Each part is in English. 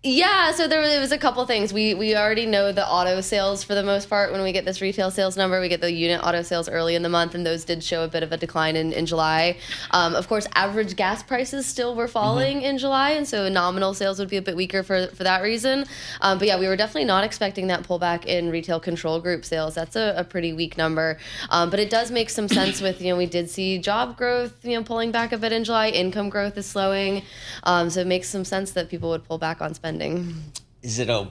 Yeah, so there was a couple things. We already know the auto sales for the most part. When we get this retail sales number, we get the unit auto sales early in the month, and those did show a bit of a decline in July. Of course, average gas prices still were falling in July, and so nominal sales would be a bit weaker for that reason. But yeah, we were definitely not expecting that pullback in retail control group sales. That's a pretty weak number. But it does make some sense with, we did see job growth, pulling back a bit in July. Income growth is slowing. So it makes some sense that people would pull back on spending. Is it a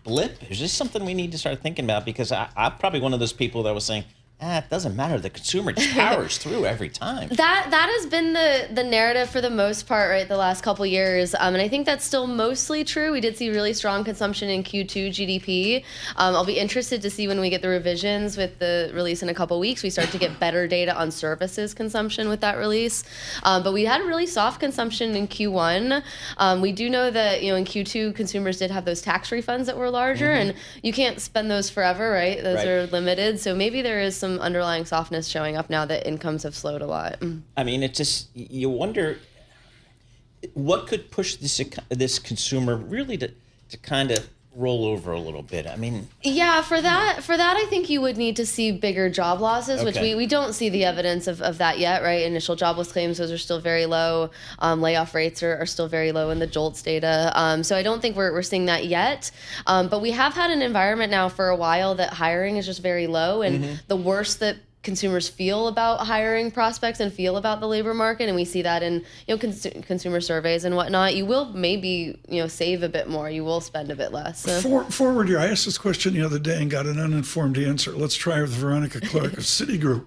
blip? Is this something we need to start thinking about? Because I'm probably one of those people that was saying, it doesn't matter. The consumer just powers through every time. That has been the narrative for the most part, right, the last couple years. And I think that's still mostly true. We did see really strong consumption in Q2 GDP. I'll be interested to see when we get the revisions with the release in a couple weeks. We start to get better data on services consumption with that release. But we had really soft consumption in Q1. We do know that, in Q2, consumers did have those tax refunds that were larger, and you can't spend those forever, right? Those are limited. So maybe there is some underlying softness showing up now that incomes have slowed a lot. I mean, it just, you wonder what could push this consumer really to kind of roll over a little bit. I mean, yeah, for that I think you would need to see bigger job losses, which we don't see the evidence of that yet, right? Initial jobless claims, those are still very low. Layoff rates are still very low in the JOLTS data. So I don't think we're seeing that yet. But we have had an environment now for a while that hiring is just very low, and the worse that consumers feel about hiring prospects and feel about the labor market, and we see that in consumer surveys and whatnot, you will maybe save a bit more, you will spend a bit less. Forward here, I asked this question the other day and got an uninformed answer. Let's try with Veronica Clark of Citigroup.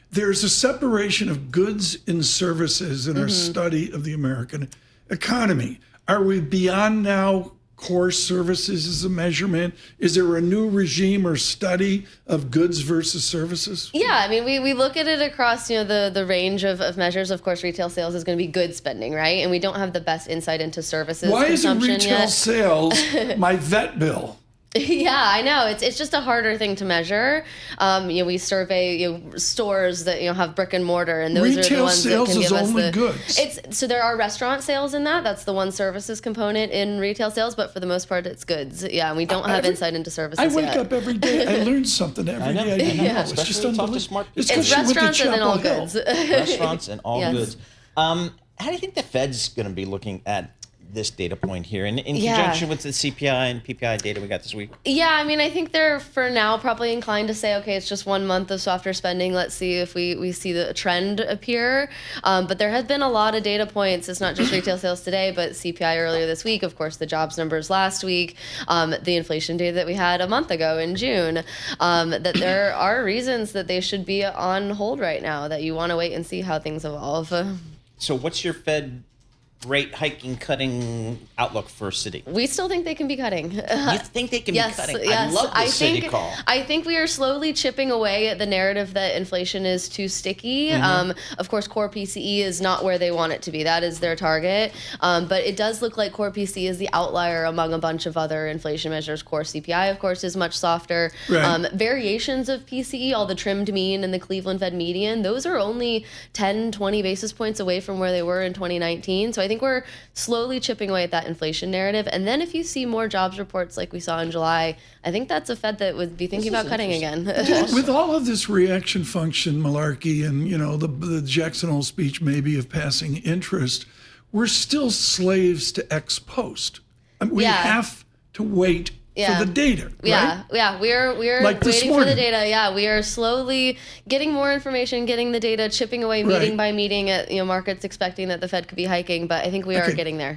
There's a separation of goods and services in our study of the American economy. Are we beyond now core services as a measurement? Is there a new regime or study of goods versus services? Yeah, I mean, we look at it across, the range of measures. Of course, retail sales is going to be good spending, right? And we don't have the best insight into services Why consumption isn't retail yet. sales my vet bill? Yeah, I know. It's just a harder thing to measure. We survey stores that have brick and mortar, and those are the ones that can give us the goods. So there are restaurant sales in that. That's the one services component in retail sales, but for the most part, it's goods. Yeah, and we don't have insight into services I wake up every day. I learn something every day. I didn't know. It's just unbelievable. It's restaurants and then all goods. Restaurants and all goods. How do you think the Fed's going to be looking at this data point here in conjunction with the CPI and PPI data we got this week? Yeah, I mean, I think they're for now probably inclined to say, okay, it's just 1 month of softer spending. Let's see if we see the trend appear. But there has been a lot of data points. It's not just retail sales today, but CPI earlier this week, of course, the jobs numbers last week, the inflation data that we had a month ago in June, that there are reasons that they should be on hold right now, that you want to wait and see how things evolve. So what's your Fed rate hiking, cutting outlook for Citi? We still think they can be cutting. You think they can be cutting? Yes. I love the Citi call. I think we are slowly chipping away at the narrative that inflation is too sticky. Of course, core PCE is not where they want it to be. That is their target. But it does look like core PCE is the outlier among a bunch of other inflation measures. Core CPI, of course, is much softer. Right. Variations of PCE, all the trimmed mean and the Cleveland Fed median, those are only 10, 20 basis points away from where they were in 2019. So I think we're slowly chipping away at that inflation narrative. And then if you see more jobs reports like we saw in July, I think that's a Fed that would be thinking about cutting again. With all of this reaction function malarkey and, the Jackson Hole speech maybe of passing interest, we're still slaves to ex post. I mean, we have to wait for the data, right? Yeah, we're like waiting for the data. Yeah, we are slowly getting more information, getting the data, chipping away meeting by meeting at markets expecting that the Fed could be hiking, but I think we are getting there.